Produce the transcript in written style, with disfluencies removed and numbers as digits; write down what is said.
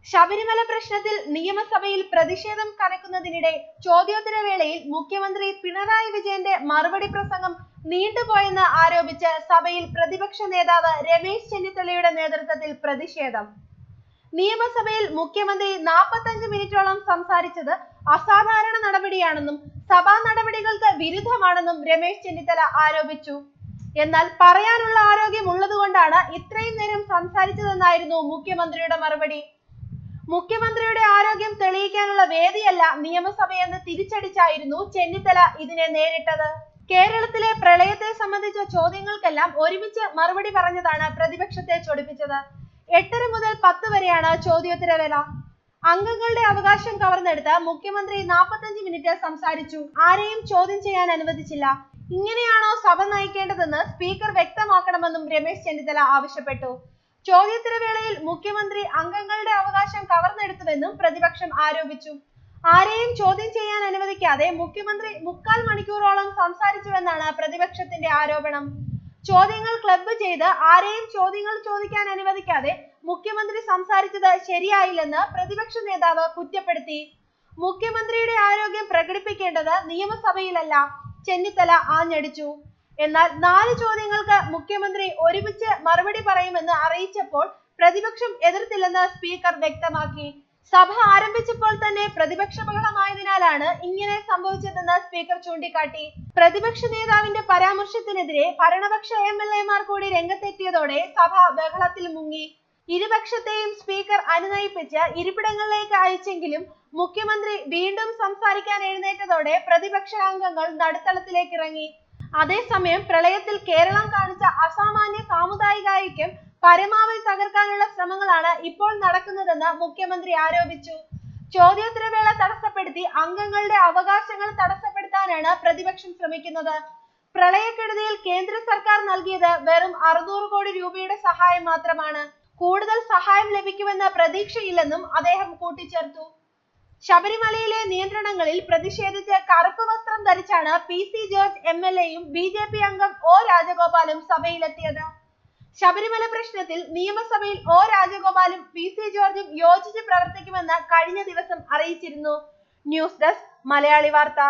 ശബരിമല പ്രശ്നത്തിൽ നിയമസഭയിൽ പ്രതിഷേധം കനക്കുന്നതിനിടെ ചോദ്യോത്തരവേളയിൽ മുഖ്യമന്ത്രി പിണറായി വിജയന്റെ മറുപടി പ്രസംഗം നീണ്ടുപോയെന്ന് ആരോപിച്ച് സഭയിൽ പ്രതിപക്ഷ നേതാവ് രമേശ് ചെന്നിത്തലയുടെ നേതൃത്വത്തിൽ പ്രതിഷേധം. നിയമസഭയിൽ മുഖ്യമന്ത്രി 45 മിനിറ്റോളം സംസാരിച്ചത് അസാധാരണ നടപടിയാണെന്നും സഭാ നടപടികൾക്ക് വിരുദ്ധമാണെന്നും രമേശ് ചെന്നിത്തല ആരോപിച്ചു. എന്നാൽ പറയാനുള്ള ആരോഗ്യം ഉള്ളതുകൊണ്ടാണ് ഇത്രയും നേരം സംസാരിച്ചതെന്നായിരുന്നു മുഖ്യമന്ത്രിയുടെ മറുപടി. മുഖ്യമന്ത്രിയുടെ ആരോഗ്യം തെളിയിക്കാനുള്ള വേദിയല്ല നിയമസഭയെന്ന് തിരിച്ചടിച്ചായിരുന്നു ചെന്നിത്തല ഇതിനെ നേരിട്ടത്. കേരളത്തിലെ പ്രളയത്തെ സംബന്ധിച്ച ചോദ്യങ്ങൾക്കെല്ലാം ഒരുമിച്ച് മറുപടി പറഞ്ഞതാണ് പ്രതിപക്ഷത്തെ ചൊടിപ്പിച്ചത്. 8:30 മുതൽ 10 വരെയാണ് ചോദ്യോത്തരവേള. അംഗങ്ങളുടെ അവകാശം കവർന്നെടുത്ത് മുഖ്യമന്ത്രി 45 മിനിറ്റ് സംസാരിച്ചു. ആരെയും ചോദ്യം ചെയ്യാൻ അനുവദിച്ചില്ല. ഇങ്ങനെയാണോ സഭ നയിക്കേണ്ടതെന്ന് സ്പീക്കർ വ്യക്തമാക്കണമെന്നും രമേശ് ചെന്നിത്തല ആവശ്യപ്പെട്ടു. ചോദ്യോത്തരവേളയിൽ മുഖ്യമന്ത്രി അംഗങ്ങളുടെ അവകാശം കവർന്നെടുത്തുവെന്നും പ്രതിപക്ഷം ആരോപിച്ചു. ആരെയും ചോദ്യം ചെയ്യാൻ അനുവദിക്കാതെ മുഖ്യമന്ത്രി 3/4 മണിക്കൂറോളം സംസാരിച്ചുവെന്നാണ് പ്രതിപക്ഷത്തിന്റെ ആരോപണം. ചോദ്യങ്ങൾ ക്ലബ്ബ് ചെയ്ത് ആരെയും ചോദ്യങ്ങൾ ചോദിക്കാൻ അനുവദിക്കാതെ മുഖ്യമന്ത്രി സംസാരിച്ചത് ശരിയായില്ലെന്ന് പ്രതിപക്ഷ നേതാവ് കുറ്റപ്പെടുത്തി. മുഖ്യമന്ത്രിയുടെ ആരോഗ്യം പ്രകടിപ്പിക്കേണ്ടത് നിയമസഭയിലല്ല, ചെന്നിത്തല ആഞ്ഞടിച്ചു. എന്നാൽ 4 ചോദ്യങ്ങൾക്ക് മുഖ്യമന്ത്രി ഒരുമിച്ച് മറുപടി പറയുമെന്ന് അറിയിച്ചപ്പോൾ പ്രതിപക്ഷം എതിർത്തില്ലെന്ന് സ്പീക്കർ വ്യക്തമാക്കി. സഭ ആരംഭിച്ചപ്പോൾ തന്നെ പ്രതിപക്ഷ ബഹളമായതിനാലാണ് ഇങ്ങനെ സംഭവിച്ചതെന്ന് സ്പീക്കർ ചൂണ്ടിക്കാട്ടി. പ്രതിപക്ഷ നേതാവിന്റെ പരാമർശത്തിനെതിരെ ഭരണപക്ഷ MLA-മാർ കൂടി രംഗത്തെത്തിയതോടെ സഭ ബഹളത്തിൽ മുങ്ങി. ഇരുപക്ഷത്തെയും സ്പീക്കർ അനുനയിപ്പിച്ച് ഇരിപ്പിടങ്ങളിലേക്ക് അയച്ചെങ്കിലും മുഖ്യമന്ത്രി വീണ്ടും സംസാരിക്കാൻ എഴുന്നേറ്റതോടെ പ്രതിപക്ഷ അംഗങ്ങൾ നടുത്തളത്തിലേക്ക് ഇറങ്ങി. അതേസമയം പ്രളയത്തിൽ കേരളം കാണിച്ച അസാമാന്യ സാമുദായിക ഐക്യം പരമാവധി തകർക്കാനുള്ള ശ്രമങ്ങളാണ് ഇപ്പോൾ നടക്കുന്നതെന്ന് മുഖ്യമന്ത്രി ആരോപിച്ചു. ചോദ്യോത്തരവേള തടസ്സപ്പെടുത്തി അംഗങ്ങളുടെ അവകാശങ്ങൾ തടസ്സപ്പെടുത്താനാണ് പ്രതിപക്ഷം ശ്രമിക്കുന്നത്. പ്രളയക്കെടുതിയിൽ കേന്ദ്ര സർക്കാർ നൽകിയത് വെറും 600 കോടി രൂപയുടെ സഹായം മാത്രമാണ്. കൂടുതൽ സഹായം ലഭിക്കുമെന്ന പ്രതീക്ഷയില്ലെന്നും അദ്ദേഹം കൂട്ടിച്ചേർത്തു. ശബരിമലയിലെ നിയന്ത്രണങ്ങളിൽ പ്രതിഷേധിച്ച് കറുപ്പ് വസ്ത്രം ധരിച്ചാണ് PC ജോർജ് MLA-യും BJP അംഗം O രാജഗോപാലും സഭയിലെത്തിയത്. ശബരിമല പ്രശ്നത്തിൽ നിയമസഭയിൽ O രാജഗോപാലും PC ജോർജും യോജിച്ച് പ്രവർത്തിക്കുമെന്ന് കഴിഞ്ഞ ദിവസം അറിയിച്ചിരുന്നു. ന്യൂസ് ഡെസ്ക് മലയാളി വാർത്ത.